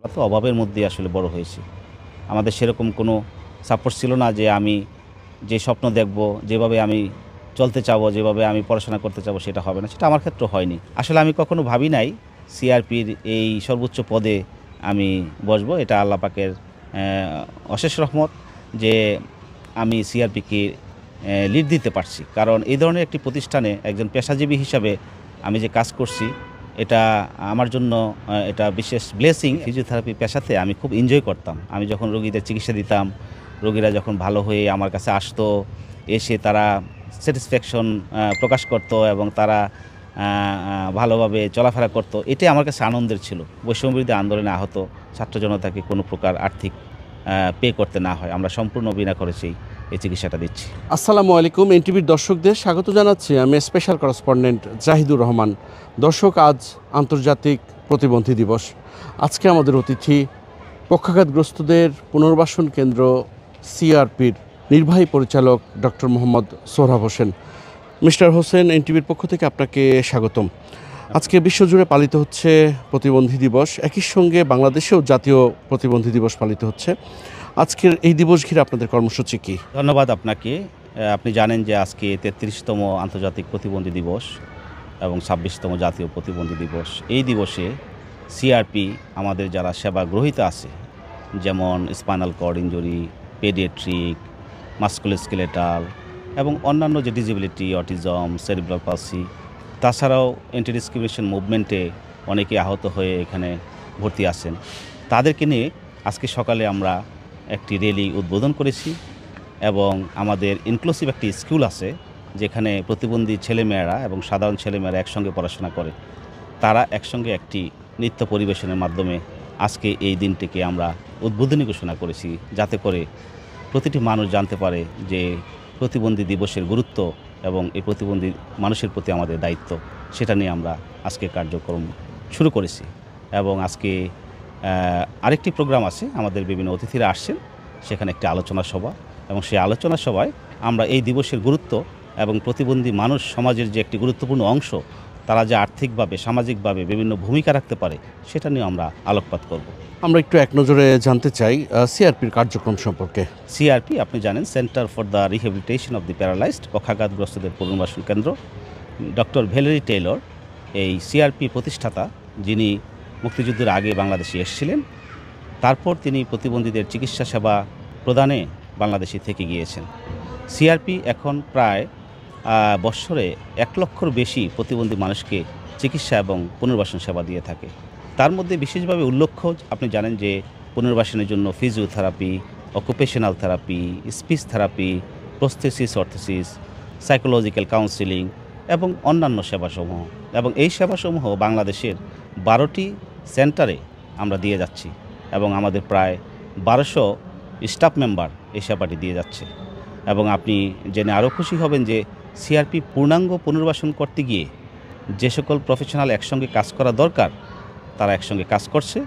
আমরা তো অভাবের মধ্যেই আসলে বড় হয়েছি। আমাদের সেরকম কোনো সাপোর্ট ছিল না যে আমি যে স্বপ্ন দেখব, যেভাবে আমি চলতে চাবো, যেভাবে আমি পড়াশোনা করতে চাবো সেটা হবে না। সেটা আমার ক্ষেত্রেও হয়নি। আসলে আমি কখনো ভাবি নাই সিআরপির এই সর্বোচ্চ পদে আমি বসবো। এটা আল্লাহ পাকের অশেষ রহমত যে আমি সিআরপিকে লিড দিতে পারছি। কারণ এই ধরনের একটি প্রতিষ্ঠানে একজন পেশাজীবী হিসাবে আমি যে কাজ করছি এটা আমার জন্য এটা বিশেষ ব্লেসিং। ফিজিওথেরাপি পেশাতে আমি খুব এনজয় করতাম। আমি যখন রোগীদের চিকিৎসা দিতাম, রোগীরা যখন ভালো হয়ে আমার কাছে আসতো, এসে তারা স্যাটিসফ্যাকশন প্রকাশ করত এবং তারা ভালোভাবে চলাফেরা করত, এটাই আমার কাছে আনন্দের ছিল। বৈষম্যবিরোধী আন্দোলনে আহত ছাত্র জনতাকে কোনো প্রকার আর্থিক পে করতে না হয়, আমরা সম্পূর্ণ বিনা খরচেই এই চিকিৎসাটা দিচ্ছি। আসসালামু আলাইকুম। এনটিভির দর্শকদের স্বাগত জানাচ্ছি। আমি স্পেশাল করেসপন্ডেন্ট জাহিদুর রহমান। দর্শক, আজ আন্তর্জাতিক প্রতিবন্ধী দিবস। আজকে আমাদের অতিথি পক্ষাঘাতগ্রস্তদের পুনর্বাসন কেন্দ্র সিআরপির নির্বাহী পরিচালক ডক্টর মোহাম্মদ সোহরাব হোসেন। মিস্টার হোসেন, এনটিভির পক্ষ থেকে আপনাকে স্বাগতম। আজকে বিশ্বজুড়ে পালিত হচ্ছে প্রতিবন্ধী দিবস, একই সঙ্গে বাংলাদেশেও জাতীয় প্রতিবন্ধী দিবস পালিত হচ্ছে। আজকের এই দিবস ঘিরে আপনাদের কর্মসূচি কী? ধন্যবাদ আপনাকে। আপনি জানেন যে আজকে ৩৩তম আন্তর্জাতিক প্রতিবন্ধী দিবস এবং ২৬তম জাতীয় প্রতিবন্ধী দিবস। এই দিবসে সিআরপি আমাদের যারা সেবা গ্রহীতা আছে, যেমন spinal cord injury, paediatric, musculoskeletal এবং অন্যান্য যে ডিসেবিলিটি, অটিজম, সেরিব্রাল পালসি, তাছাড়াও অ্যান্টি ডিসক্রিমিনেশন মুভমেন্টে অনেকে আহত হয়ে এখানে ভর্তি আছেন, তাদেরকে নিয়ে আজকে সকালে আমরা একটি র্যালি উদ্বোধন করেছি এবং আমাদের ইনক্লুসিভ একটি স্কুল আছে যেখানে প্রতিবন্ধী ছেলেমেয়েরা এবং সাধারণ ছেলেমেয়েরা একসঙ্গে পড়াশোনা করে। তারা একসঙ্গে একটি নৃত্য পরিবেশনের মাধ্যমে আজকে এই দিনটিকে আমরা উদ্বোধনী ঘোষণা করেছি, যাতে করে প্রতিটি মানুষ জানতে পারে যে প্রতিবন্ধী দিবসের গুরুত্ব এবং এই প্রতিবন্ধী মানুষের প্রতি আমাদের দায়িত্ব। সেটা নিয়ে আমরা আজকে কার্যক্রম শুরু করেছি এবং আজকে আরেকটি প্রোগ্রাম আছে, আমাদের বিভিন্ন অতিথিরা আসছেন, সেখানে একটি আলোচনা সভা, এবং সেই আলোচনা সভায় আমরা এই দিবসের গুরুত্ব এবং প্রতিবন্ধী মানুষ সমাজের যে একটি গুরুত্বপূর্ণ অংশ, তারা যে আর্থিকভাবে সামাজিকভাবে বিভিন্ন ভূমিকা রাখতে পারে সেটা নিয়ে আমরা আলোকপাত করব। আমরা একটু এক নজরে জানতে চাই সিআরপির কার্যক্রম সম্পর্কে। সিআরপি আপনি জানেন, centre for the rehabilitation of the paralysed, পক্ষাঘাতগ্রস্তদের পুনর্বাসন কেন্দ্র। ডক্টর ভ্যালেরি টেইলর এই সিআরপি প্রতিষ্ঠাতা, যিনি মুক্তিযুদ্ধের আগে বাংলাদেশে এসেছিলেন, তারপর তিনি প্রতিবন্ধীদের চিকিৎসা সেবা প্রদানে বাংলাদেশে থেকে গিয়েছেন। সিআরপি এখন প্রায় বৎসরে ১ লক্ষর বেশি প্রতিবন্ধী মানুষকে চিকিৎসা এবং পুনর্বাসন সেবা দিয়ে থাকে। তার মধ্যে বিশেষভাবে উল্লেখ্য, আপনি জানেন যে পুনর্বাসনের জন্য physiotherapy, occupational therapy, speech therapy, prosthesis, orthosis, psychological counselling এবং অন্যান্য সেবাসমূহ, এবং এই সেবাসমূহ বাংলাদেশের ১২টি সেন্টারে আমরা দিয়ে যাচ্ছি এবং আমাদের প্রায় ১২০০ স্টাফ মেম্বার এই সেবাটি দিয়ে যাচ্ছে। এবং আপনি জেনে আরও খুশি হবেন যে সিআরপি পূর্ণাঙ্গ পুনর্বাসন করতে গিয়ে যে সকল প্রফেশনাল একসঙ্গে কাজ করা দরকার তারা একসঙ্গে কাজ করছে,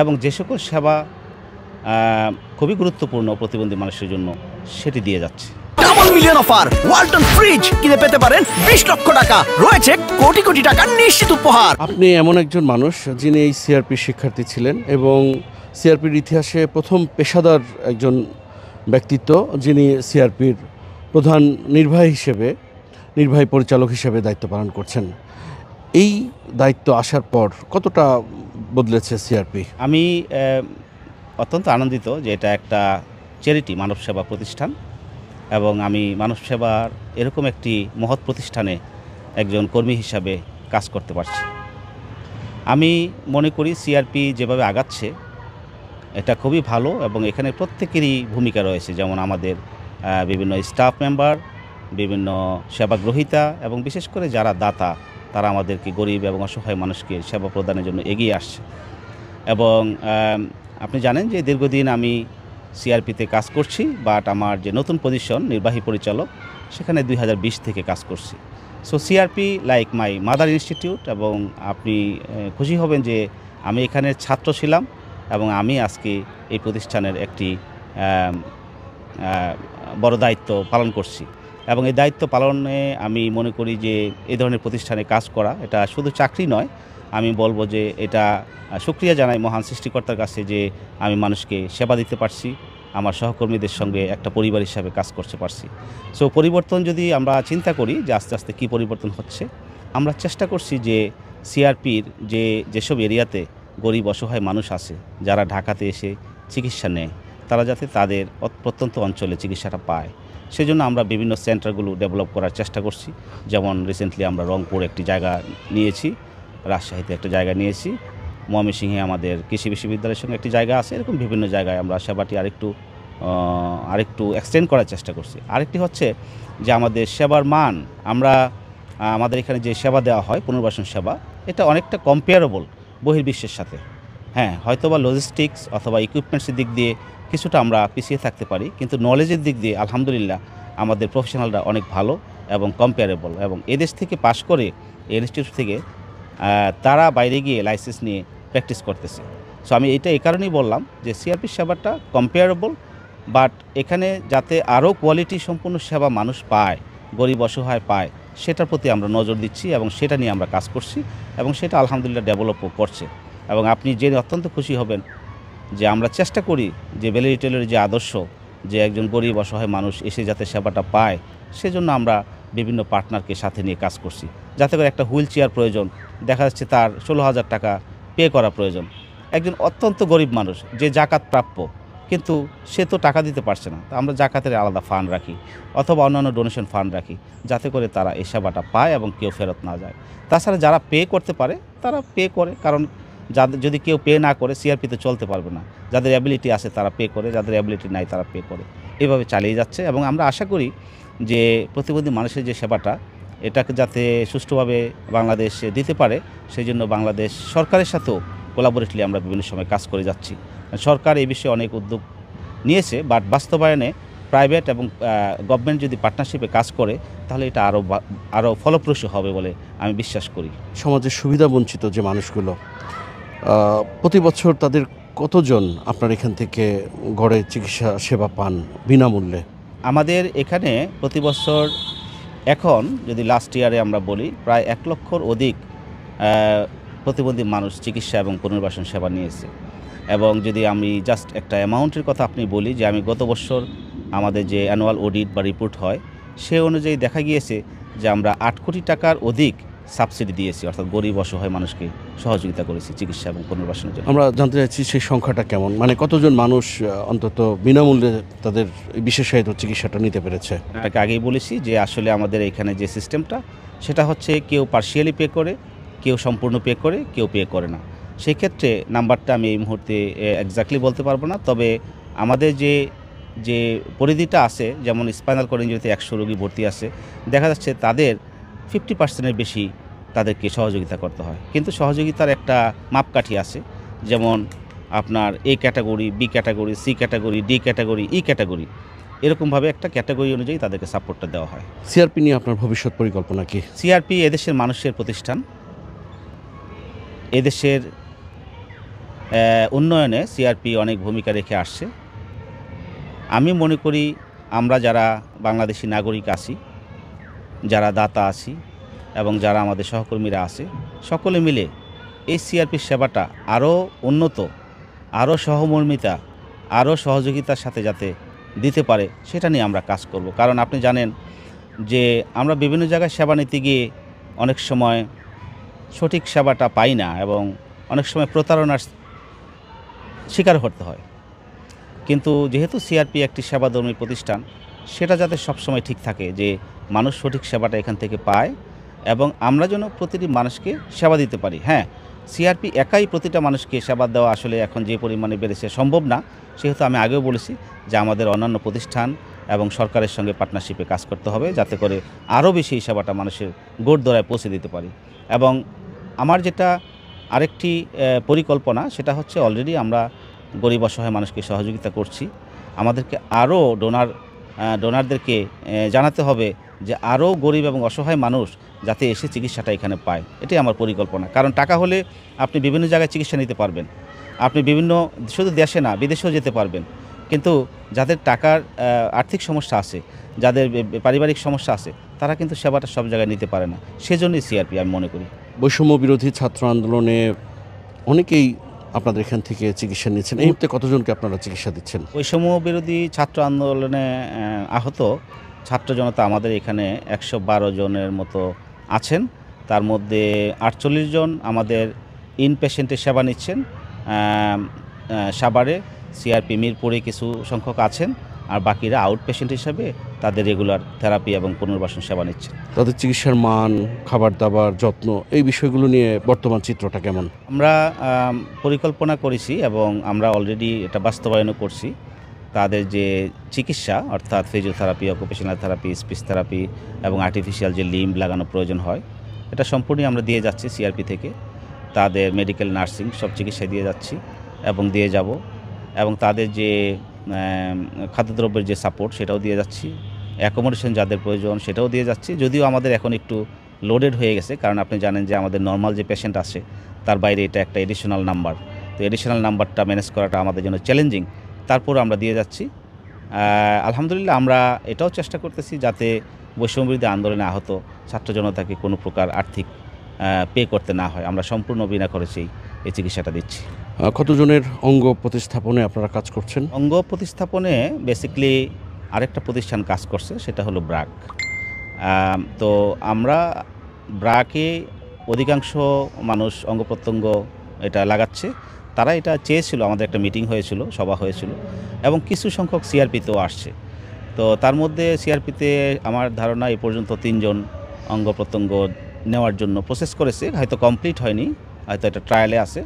এবং যে সকল সেবা খুবই গুরুত্বপূর্ণ প্রতিবন্ধী মানুষের জন্য সেটি দিয়ে যাচ্ছে। Double million offer, Walton fridge কিনে পেতে পারেন ২০ লক্ষ টাকা, রয়েছে কোটি কোটি টাকার নিশ্চিত উপহার। আপনি এমন একজন মানুষ যিনি এই সিআরপির শিক্ষার্থী ছিলেন এবং সিআরপির ইতিহাসে প্রথম পেশাদার একজন ব্যক্তিত্ব, যিনি সিআরপির প্রধান নির্বাহী পরিচালক হিসেবে দায়িত্ব পালন করছেন। এই দায়িত্ব আসার পর কতটা বদলেছে সিআরপি? আমি অত্যন্ত আনন্দিত যে এটা একটা চ্যারিটি মানব সেবা প্রতিষ্ঠান, এবং আমি মানব সেবার এরকম একটি মহৎ প্রতিষ্ঠানে একজন কর্মী হিসাবে কাজ করতে পারছি। আমি মনে করি সিআরপি যেভাবে আগাচ্ছে এটা খুবই ভালো, এবং এখানে প্রত্যেকেরই ভূমিকা রয়েছে, যেমন আমাদের বিভিন্ন স্টাফ মেম্বার, বিভিন্ন সেবা গ্রহীতা এবং বিশেষ করে যারা দাতা, তারা আমাদেরকে গরিব এবং অসহায় মানুষকে সেবা প্রদানের জন্য এগিয়ে আসছে। এবং আপনি জানেন যে দীর্ঘদিন আমি সিআরপিতে কাজ করছি, বাট আমার যে নতুন পজিশন নির্বাহী পরিচালক, সেখানে ২০২০ থেকে কাজ করছি। So CRP like my mother institute, এবং আপনি খুশি হবেন যে আমি এখানে ছাত্র ছিলাম এবং আমি আজকে এই প্রতিষ্ঠানের একটি বড় দায়িত্ব পালন করছি। এবং এই দায়িত্ব পালনে আমি মনে করি যে এই ধরনের প্রতিষ্ঠানে কাজ করা এটা শুধু চাকরি নয়, আমি বলবো যে এটা শুকরিয়া জানাই মহান সৃষ্টিকর্তার কাছে যে আমি মানুষকে সেবা দিতে পারছি, আমার সহকর্মীদের সঙ্গে একটা পরিবার হিসাবে কাজ করতে পারছি। সো পরিবর্তন যদি আমরা চিন্তা করি যে আস্তে আস্তে কী পরিবর্তন হচ্ছে, আমরা চেষ্টা করছি যে সিআরপির যেসব এরিয়াতে গরিব অসহায় মানুষ আছে যারা ঢাকাতে এসে চিকিৎসা নেয়, তারা যাতে তাদের প্রত্যন্ত অঞ্চলে চিকিৎসাটা পায়, সেজন্য আমরা বিভিন্ন সেন্টারগুলো ডেভেলপ করার চেষ্টা করছি। যেমন রিসেন্টলি আমরা রংপুর একটি জায়গা নিয়েছি, রাজশাহীতে একটা জায়গা নিয়েছি, ময়মনসিংহে আমাদের কৃষি বিশ্ববিদ্যালয়ের সঙ্গে একটি জায়গা আছে। এরকম বিভিন্ন জায়গায় আমরা সেবাটি আরেকটু এক্সটেন্ড করার চেষ্টা করছি। আরেকটি হচ্ছে যে আমাদের সেবার মান, আমাদের এখানে যে সেবা দেওয়া হয় পুনর্বাসন সেবা, এটা অনেকটা কম্পেয়ারেবল বহির্বিশ্বের সাথে। হ্যাঁ, হয়তোবা লজিস্টিক্স অথবা ইকুইপমেন্টসের দিক দিয়ে কিছুটা আমরা পিছিয়ে থাকতে পারি, কিন্তু নলেজের দিক দিয়ে আলহামদুলিল্লাহ আমাদের প্রফেশনালরা অনেক ভালো এবং কম্পেয়ারেবল। এবং এদেশ থেকে পাশ করে ইনস্টিটিউট থেকে তারা বাইরে গিয়ে লাইসেন্স নিয়ে প্র্যাকটিস করতেছে। সো আমি এটা এই কারণেই বললাম যে সিআরপি সেবাটা কম্পেয়ারেবল, বাট এখানে যাতে আরও কোয়ালিটি সম্পূর্ণ সেবা মানুষ পায়, গরিব অসহায় পায়, সেটার প্রতি আমরা নজর দিচ্ছি এবং সেটা নিয়ে আমরা কাজ করছি এবং সেটা আলহামদুলিল্লাহ ডেভেলপও করছে। এবং আপনি জেনে অত্যন্ত খুশি হবেন যে আমরা চেষ্টা করি যে ভ্যালি রিটেলের যে আদর্শ, যে একজন গরিব অসহায় মানুষ এসে যাতে সেবাটা পায়, সেজন্য আমরা বিভিন্ন পার্টনারকে সাথে নিয়ে কাজ করছি। যাতে করে একটা হুইল চেয়ার প্রয়োজন, দেখা যাচ্ছে তার 16,000 টাকা পে করা প্রয়োজন। একজন অত্যন্ত গরিব মানুষ যে জাকাত প্রাপ্য, কিন্তু সে তো টাকা দিতে পারছে না, তা আমরা জাকাতের আলাদা ফান্ড রাখি অথবা অন্যান্য ডোনেশন ফান্ড রাখি, যাতে করে তারা এই সেবাটা পায় এবং কেউ ফেরত না যায়। তাছাড়া যারা পে করতে পারে তারা পে করে, কারণ যদি কেউ পে না করে সিআরপিতে চলতে পারবে না। যাদের অ্যাবিলিটি আছে তারা পে করে, যাদের অ্যাবিলিটি নাই তারা পে করে, এভাবে চালিয়ে যাচ্ছে। এবং আমরা আশা করি যে প্রতিবন্ধী মানুষের যে সেবাটা, এটাকে যাতে সুষ্ঠুভাবে বাংলাদেশ দিতে পারে, সেই জন্য বাংলাদেশ সরকারের সাথেও কোলাবোরেটলি আমরা বিভিন্ন সময় কাজ করে যাচ্ছি। সরকার এই বিষয়ে অনেক উদ্যোগ নিয়েছে, বাট বাস্তবায়নে প্রাইভেট এবং গভর্নমেন্ট যদি পার্টনারশিপে কাজ করে, তাহলে এটা আরও ফলপ্রসূ হবে বলে আমি বিশ্বাস করি। সমাজের সুবিধা বঞ্চিত যে মানুষগুলো, প্রতি বছর তাদের কতজন আপনার এখান থেকে গড়ে চিকিৎসা সেবা পান বিনামূল্যে? আমাদের এখানে প্রতি বছর, এখন যদি লাস্ট ইয়ারে আমরা বলি, প্রায় 1 লক্ষর অধিক প্রতিবন্ধী মানুষ চিকিৎসা এবং পুনর্বাসন সেবা নিয়েছে। এবং যদি আমি জাস্ট একটা অ্যামাউন্টের কথা আপনি বলি, যে আমি গত বছর আমাদের যে অ্যানুয়াল অডিট বা রিপোর্ট হয়, সে অনুযায়ী দেখা গিয়েছে যে আমরা 8 কোটি টাকার অধিক সাবসিডি দিয়েছি, অর্থাৎ গরিব অসহায় মানুষকে সহযোগিতা করেছি চিকিৎসা এবং পুনর্বাসনের জন্য। আমরা জানতে চাইছি সেই সংখ্যাটা কেমন, মানে কতজন মানুষ অন্তত বিনামূল্যে তাদের বিশেষায়িত চিকিৎসাটা নিতে পেরেছে? আপনাকে আগেই বলেছি যে আসলে আমাদের এখানে যে সিস্টেমটা, সেটা হচ্ছে কেউ পার্শিয়ালি পে করে, কেউ সম্পূর্ণ পে করে, কেউ পে করে না। সেই ক্ষেত্রে নাম্বারটা আমি এই মুহূর্তে এক্স্যাক্টলি বলতে পারবো না, তবে আমাদের যে পরিধিটা আছে, যেমন স্পাইনাল কর্ড ইনজুরিতে 100 রোগী ভর্তি আছে, দেখা যাচ্ছে তাদের 50%-এর বেশি তাদেরকে সহযোগিতা করতে হয়। কিন্তু সহযোগিতার একটা মাপকাঠি আছে, যেমন আপনার A category, B category, C category, D category, E category, এরকমভাবে একটা ক্যাটাগরি অনুযায়ী তাদেরকে সাপোর্টটা দেওয়া হয়। সিআরপি নিয়ে আপনার ভবিষ্যৎ পরিকল্পনা কি? সিআরপি এদেশের মানুষের প্রতিষ্ঠান, এদেশের উন্নয়নে সিআরপি অনেক ভূমিকা রেখে আসছে। আমি মনে করি আমরা যারা বাংলাদেশি নাগরিক আছি, যারা দাতা আছি এবং যারা আমাদের সহকর্মীরা আছে, সকলে মিলে এই সিআরপির সেবাটা আরও উন্নত, আরও সহমর্মিতা, আরও সহযোগিতার সাথে যাতে দিতে পারে, সেটা নিয়ে আমরা কাজ করব। কারণ আপনি জানেন যে আমরা বিভিন্ন জায়গায় সেবা নিতে গিয়ে অনেক সময় সঠিক সেবাটা পাই না এবং অনেক সময় প্রতারণার শিকার হতে হয়। কিন্তু যেহেতু সিআরপি একটি সেবাধর্মী প্রতিষ্ঠান, সেটা যাতে সবসময় ঠিক থাকে যে মানুষ সঠিক সেবাটা এখান থেকে পায় এবং আমরা যেন প্রতিটি মানুষকে সেবা দিতে পারি। হ্যাঁ, সিআরপি একাই প্রতিটা মানুষকে সেবা দেওয়া আসলে এখন যে পরিমাণে বেড়েছে সম্ভব না, সেহেতু আমি আগেও বলেছি যে আমাদের অন্যান্য প্রতিষ্ঠান এবং সরকারের সঙ্গে পার্টনারশিপে কাজ করতে হবে, যাতে করে আরও বেশি এই সেবাটা মানুষের গোড়দোড়ায় পৌঁছে দিতে পারি। এবং আমার যেটা আরেকটি পরিকল্পনা, সেটা হচ্ছে অলরেডি আমরা গরিব অসহায় মানুষকে সহযোগিতা করছি। আমাদেরকে আরও ডোনারদেরকে জানাতে হবে যে আরও গরিব এবং অসহায় মানুষ যাতে এসে চিকিৎসাটা এখানে পায়, এটাই আমার পরিকল্পনা। কারণ টাকা হলে আপনি বিভিন্ন জায়গায় চিকিৎসা নিতে পারবেন, আপনি বিভিন্ন শুধু দেশে না বিদেশেও যেতে পারবেন, কিন্তু যাদের টাকার আর্থিক সমস্যা আছে, যাদের পারিবারিক সমস্যা আছে, তারা কিন্তু সেবাটা সব জায়গায় নিতে পারে না। সেজন্যই সিআরপি আমি মনে করি। বৈষম্য বিরোধী ছাত্র আন্দোলনে অনেকেই আপনাদের এখান থেকে চিকিৎসা নিচ্ছেন। এই মুহূর্তে কতজনকে আপনারা চিকিৎসা দিচ্ছেন? বৈষম্য বিরোধী ছাত্র আন্দোলনে আহত ছাত্র জনতা আমাদের এখানে 112 জনের মতো আছেন। তার মধ্যে 48 জন আমাদের ইনপেশেন্টের সেবা নিচ্ছেন। সাভারে সিআরপি মিরপুরে কিছু সংখ্যক আছেন, আর বাকিরা আউট পেশেন্ট হিসাবে তাদের রেগুলার থেরাপি এবং পুনর্বাসন সেবা নিচ্ছেন। তাদের চিকিৎসার মান, খাবার দাবার, যত্ন, এই বিষয়গুলো নিয়ে বর্তমান চিত্রটা কেমন? আমরা পরিকল্পনা করেছি এবং আমরা অলরেডি এটা বাস্তবায়নও করছি। তাদের যে চিকিৎসা অর্থাৎ physiotherapy, occupational therapy, speech therapy এবং আর্টিফিশিয়াল যে লিম্ব লাগানো প্রয়োজন হয়, এটা সম্পূর্ণই আমরা দিয়ে যাচ্ছি সিআরপি থেকে। তাদের মেডিকেল নার্সিং সব চিকিৎসা দিয়ে যাচ্ছি এবং দিয়ে যাব, এবং তাদের যে খাদ্যদ্রব্যের যে সাপোর্ট সেটাও দিয়ে যাচ্ছি। অ্যাকোমোডেশন যাদের প্রয়োজন সেটাও দিয়ে যাচ্ছি। যদিও আমাদের এখন একটু লোডেড হয়ে গেছে, কারণ আপনি জানেন যে আমাদের নর্মাল যে পেশেন্ট আসে তার বাইরে এটা একটা এডিশনাল নাম্বার। তো এডিশনাল নাম্বারটা ম্যানেজ করাটা আমাদের জন্য চ্যালেঞ্জিং, তারপর আমরা দিয়ে যাচ্ছি। আলহামদুলিল্লাহ আমরা এটাও চেষ্টা করতেছি যাতে বৈষম্য বিরোধী আন্দোলনে আহত ছাত্র জনতাকে কোনো প্রকার আর্থিক পে করতে না হয়। আমরা সম্পূর্ণ বিনা খরচেই এই চিকিৎসাটা দিচ্ছি। কতজনের অঙ্গ প্রতিস্থাপনে আপনারা কাজ করছেন? অঙ্গ প্রতিস্থাপনে বেসিক্যালি আরেকটা প্রতিষ্ঠান কাজ করছে, সেটা হলো ব্রাক। তো আমরা ব্রাকে অধিকাংশ মানুষ অঙ্গ প্রত্যঙ্গ এটা লাগাচ্ছে। তারা এটা চেয়েছিল, আমাদের একটা মিটিং হয়েছিল, সভা হয়েছিল, এবং কিছু সংখ্যক সিআরপিতেও আসছে। তো তার মধ্যে সিআরপিতে আমার ধারণা এ পর্যন্ত 3 জন অঙ্গ প্রত্যঙ্গ নেওয়ার জন্য প্রসেস করেছে, হয়তো কমপ্লিট হয়নি, হয়তো এটা ট্রায়ালে আছে।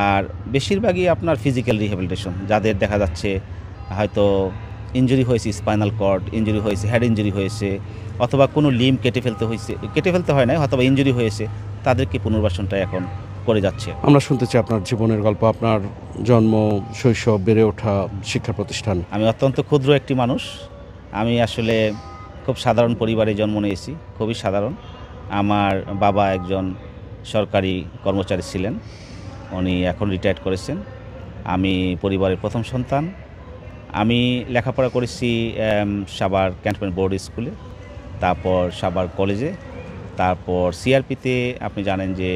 আর বেশিরভাগই আপনার ফিজিক্যাল রিহ্যাবিলিটেশন, যাদের দেখা যাচ্ছে হয়তো ইনজুরি হয়েছে, স্পাইনাল কর্ড ইনজুরি হয়েছে, হেড ইনজুরি হয়েছে, অথবা কোনো লিম্ব কেটে ফেলতে হয় না, অথবা ইনজুরি হয়েছে, তাদেরকে পুনর্বাসনটা এখন করে যাচ্ছে। আমরা শুনতে চাই আপনার জীবনের গল্প, আপনার জন্ম, শৈশব, বেড়ে ওঠা, শিক্ষা প্রতিষ্ঠান। আমি অত্যন্ত ক্ষুদ্র একটি মানুষ। আমি আসলে খুব সাধারণ পরিবারে জন্ম নিয়েছি, খুবই সাধারণ। আমার বাবা একজন সরকারি কর্মচারী ছিলেন, উনি এখন রিটায়ার্ড করেছেন। আমি পরিবারের প্রথম সন্তান। আমি লেখাপড়া করেছি সাভার ক্যান্টনমেন্ট বোর্ড স্কুলে, তারপর সাভার কলেজে, তারপর সিআরপিতে আপনি জানেন যে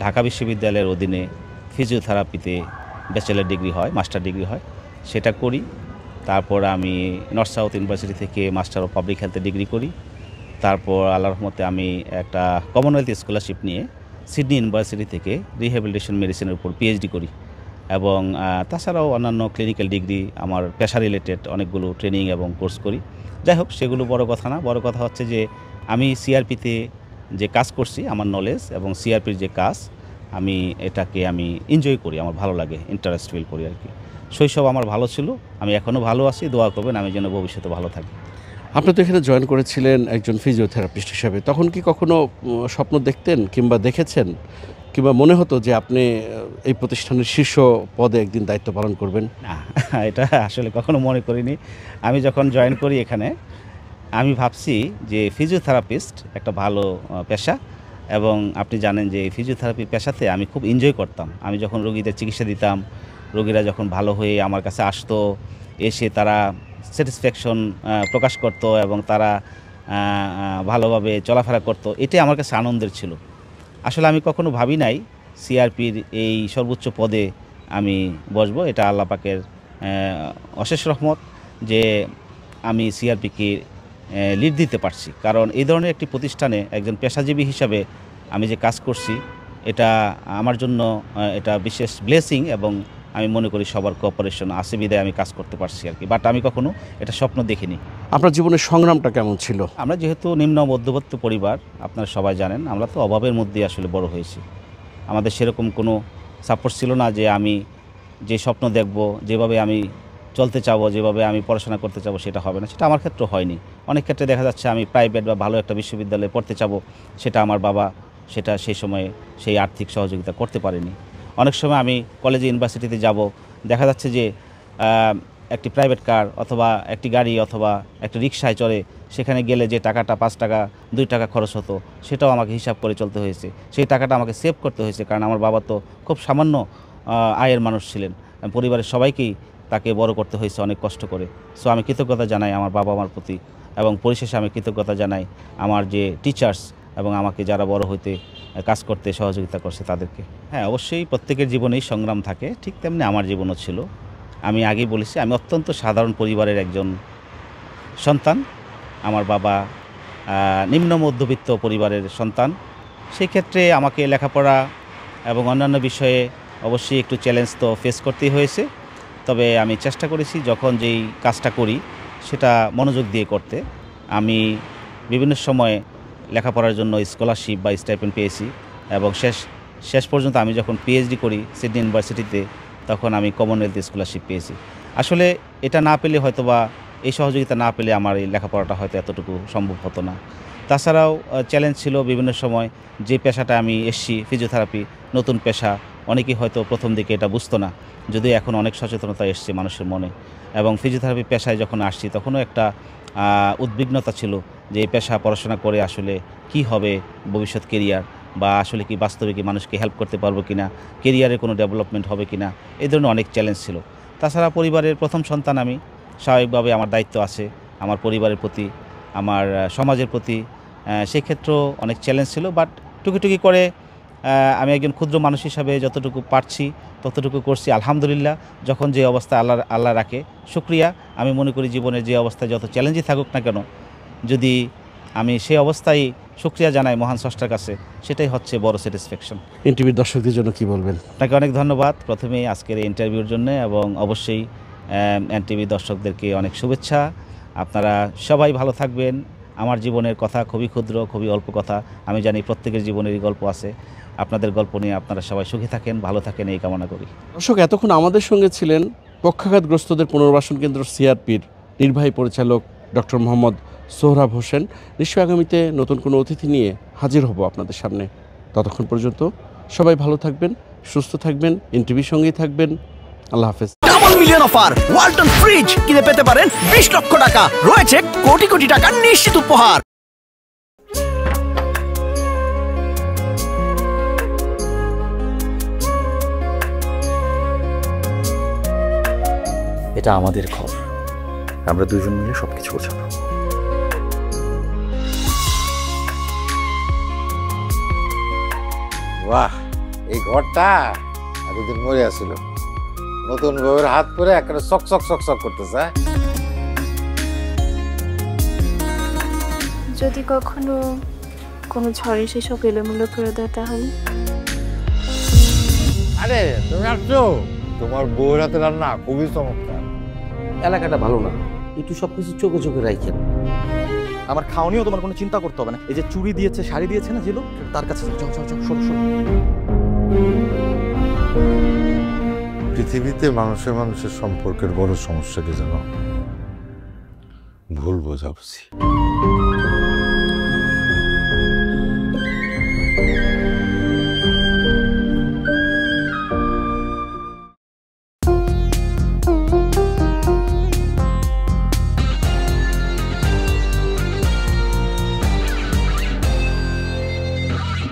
ঢাকা বিশ্ববিদ্যালয়ের অধীনে ফিজিওথেরাপিতে ব্যাচেলার ডিগ্রি হয়, মাস্টার ডিগ্রি হয়, সেটা করি। তারপর আমি নর্থ সাউথ ইউনিভার্সিটি থেকে মাস্টার অফ পাবলিক হেলথে ডিগ্রি করি। তারপর আল্লাহর রহমতে আমি একটা কমনওয়েলথ স্কলারশিপ নিয়ে সিডনি ইউনিভার্সিটি থেকে রিহ্যাবিলিটেশন মেডিসিনের উপর পিএইচডি করি, এবং তাছাড়াও অন্যান্য ক্লিনিক্যাল ডিগ্রি, আমার পেশা রিলেটেড অনেকগুলো ট্রেনিং এবং কোর্স করি। যাই হোক, সেগুলো বড় কথা না। বড় কথা হচ্ছে যে আমি সিআরপিতে যে কাজ করছি, আমার নলেজ এবং সিআরপির যে কাজ, আমি এটাকে এনজয় করি, আমার ভালো লাগে, ইন্টারেস্ট ফিল করি আর কি। শৈশব আমার ভালো ছিল, আমি এখনও ভালো আছি। দোয়া করবেন আমি যেন ভবিষ্যতে ভালো থাকি। আপনি তো এখানে জয়েন করেছিলেন একজন ফিজিওথেরাপিস্ট হিসেবে, তখন কি কখনো স্বপ্ন দেখতেন কিংবা দেখেছেন, কিংবা মনে হতো যে আপনি এই প্রতিষ্ঠানের শীর্ষ পদে একদিন দায়িত্ব পালন করবেন? না, এটা আসলে কখনো মনে করিনি। আমি যখন জয়েন করি এখানে, আমি ভাবছি যে ফিজিওথেরাপিস্ট একটা ভালো পেশা, এবং আপনি জানেন যে ফিজিওথেরাপি পেশাতে আমি খুব এনজয় করতাম। আমি যখন রোগীদের চিকিৎসা দিতাম, রোগীরা যখন ভালো হয়ে আমার কাছে আসতো, এসে তারা স্যাটিসফ্যাকশন প্রকাশ করত এবং তারা ভালোভাবে চলাফেরা করত, এটাই আমার কাছে আনন্দের ছিল। আসলে আমি কখনো ভাবি নাই সিআরপির এই সর্বোচ্চ পদে আমি বসবো। এটা আল্লাহ পাকের অশেষ রহমত যে আমি সিআরপিকে লিড দিতে পারছি, কারণ এই ধরনের একটি প্রতিষ্ঠানে একজন পেশাজীবী হিসাবে আমি যে কাজ করছি, এটা আমার জন্য এটা বিশেষ ব্লেসিং, এবং আমি মনে করি সবার কোঅপারেশন আছে বিধায় আমি কাজ করতে পারছি আর কি। বাট আমি কখনো এটা স্বপ্ন দেখিনি। আপনার জীবনের সংগ্রামটা কেমন ছিল? আমরা যেহেতু নিম্ন মধ্যবিত্ত পরিবার, আপনারা সবাই জানেন, আমরা তো অভাবের মধ্যেই আসলে বড় হয়েছি। আমাদের সেরকম কোনো সাপোর্ট ছিল না যে আমি যে স্বপ্ন দেখব, যেভাবে আমি চলতে চাবো, যেভাবে আমি পড়াশোনা করতে চাবো, সেটা হবে না। সেটা আমার ক্ষেত্রে হয়নি। অনেক ক্ষেত্রে দেখা যাচ্ছে আমি প্রাইভেট বা ভালো একটা বিশ্ববিদ্যালয়ে পড়তে চাবো, সেটা আমার বাবা সেটা সেই সময়ে সেই আর্থিক সহযোগিতা করতে পারেনি। অনেক সময় আমি কলেজে ইউনিভার্সিটিতে যাব, দেখা যাচ্ছে যে একটি প্রাইভেট কার অথবা একটি গাড়ি অথবা একটা রিকশায় চড়ে সেখানে গেলে যে টাকাটা 5 টাকা 2 টাকা খরচ হতো, সেটাও আমাকে হিসাব করে চলতে হয়েছে। সেই টাকাটা আমাকে সেভ করতে হয়েছে, কারণ আমার বাবা তো খুব সামান্য আয়ের মানুষ ছিলেন। পরিবারের সবাইকেই তাকে বড় করতে হয়েছে অনেক কষ্ট করে। সো আমি কৃতজ্ঞতা জানাই আমার বাবা মার প্রতি, এবং পরিশেষে আমি কৃতজ্ঞতা জানাই আমার যে টিচার্স এবং আমাকে যারা বড় হইতে কাজ করতে সহযোগিতা করছে তাদেরকে। হ্যাঁ, অবশ্যই প্রত্যেকের জীবনেই সংগ্রাম থাকে, ঠিক তেমনি আমার জীবনও ছিল। আমি আগেই বলেছি, আমি অত্যন্ত সাধারণ পরিবারের একজন সন্তান। আমার বাবা নিম্ন মধ্যবিত্ত পরিবারের সন্তান। সেই ক্ষেত্রে আমাকে লেখাপড়া এবং অন্যান্য বিষয়ে অবশ্যই একটু চ্যালেঞ্জ তো ফেস করতেই হয়েছে। তবে আমি চেষ্টা করেছি যখন যেই কাজটা করি সেটা মনোযোগ দিয়ে করতে। আমি বিভিন্ন সময়ে লেখাপড়ার জন্য স্কলারশিপ বা স্টাইপেন্ড পেয়েছি এবং শেষ পর্যন্ত আমি যখন পিএইচডি করি সিডনি ইউনিভার্সিটিতে, তখন আমি কমনওয়েলথ স্কলারশিপ পেয়েছি। আসলে এটা না পেলে হয়তোবা, এই সহযোগিতা না পেলে আমার এই লেখাপড়াটা হয়তো এতটুকু সম্ভব হতো না। তাছাড়াও চ্যালেঞ্জ ছিল বিভিন্ন সময়, যে পেশাটা আমি এসছি ফিজিওথেরাপি, নতুন পেশা, অনেকেই হয়তো প্রথম দিকে এটা বুঝতো না, যদিও এখন অনেক সচেতনতা এসছে মানুষের মনে। এবং ফিজিওথেরাপি পেশায় যখন আসছি তখনও একটা উদ্বিগ্নতা ছিল যে এই পেশা পড়াশোনা করে আসলে কি হবে ভবিষ্যৎ কেরিয়ার, বা আসলে কি বাস্তবে কি মানুষকে হেল্প করতে পারবো কিনা, কেরিয়ারে কোনো ডেভেলপমেন্ট হবে কিনা, এই ধরনের অনেক চ্যালেঞ্জ ছিল। তাছাড়া পরিবারের প্রথম সন্তান আমি, স্বাভাবিকভাবে আমার দায়িত্ব আছে আমার পরিবারের প্রতি, আমার সমাজের প্রতি। সেই ক্ষেত্রেও অনেক চ্যালেঞ্জ ছিল, বাট টুকি করে আমি একজন ক্ষুদ্র মানুষ হিসাবে যতটুকু পারছি ততটুকু করছি আলহামদুলিল্লাহ। যখন যে অবস্থা আল্লাহ রাখে, শুকরিয়া। আমি মনে করি জীবনের যে অবস্থায় যত চ্যালেঞ্জই থাকুক না কেন, যদি আমি সেই অবস্থায় শুকরিয়া জানাই মহান স্রষ্টার কাছে, সেটাই হচ্ছে বড় স্যাটিসফ্যাকশন। এনটিভির দর্শকদের জন্য কি বলবেন? আপনাকে অনেক ধন্যবাদ প্রথমেই আজকের এই ইন্টারভিউর জন্য, এবং অবশ্যই এনটিভি দর্শকদেরকে অনেক শুভেচ্ছা। আপনারা সবাই ভালো থাকবেন। আমার জীবনের কথা খুবই ক্ষুদ্র, খুবই অল্প কথা। আমি জানি প্রত্যেকের জীবনেরই গল্প আছে। আপনাদের গল্প নিয়ে আপনারা সবাই সুখী থাকেন, ভালো থাকেন, এই কামনা করি। দর্শক, এতক্ষণ আমাদের সঙ্গে ছিলেন পক্ষাঘাতগ্রস্তদের পুনর্বাসন কেন্দ্র সিআরপির নির্বাহী পরিচালক ডক্টর মোহাম্মদ সোহরাব হোসেন। নিশ্চয়ই আগামীতে নতুন কোনো অতিথি নিয়ে হাজির হব আপনাদের সামনে। ততক্ষণ পর্যন্ত সবাই ভালো থাকবেন, সুস্থ থাকবেন, এনটিভির সঙ্গেই থাকবেন। আল্লাহ হাফেজ। Double million offer, Walton fridge কিনে পেতে পারেন 20 লক্ষ টাকা, রয়েছে কোটি কোটি টাকার নিশ্চিত উপহার। এটা আমাদের ঘর, আমরা দুজন মিলে সবকিছু গোছাবো। বাহ, এই ঘরটা এতদিন মরে আসছিল, নতুন বউয়ের হাত পরে একটা চক চক চক চক করতেছে। যদি কখনো কোনো ঝড়ে সেসব এলোমেলো করে দেয় তাহলে? আরে তুমি আসছো, তোমার বউয়ের হাতে রান্না খুবই চমৎকার। এলাকাটা ভালো না, একটু সবকিছু চোখে চোখে রাখেন। আমার খাওয়ানিও তোমার কোনো চিন্তা করতে হবে না। এই যে চুড়ি দিয়েছে, শাড়ি দিয়েছে না যে লোক, তার কাছে যাও যাও যাও, শোনো শোনো। পৃথিবীতে মানুষের মানুষের সম্পর্কের বড় সমস্যা কি জানো? ভুল বোঝাবুঝি।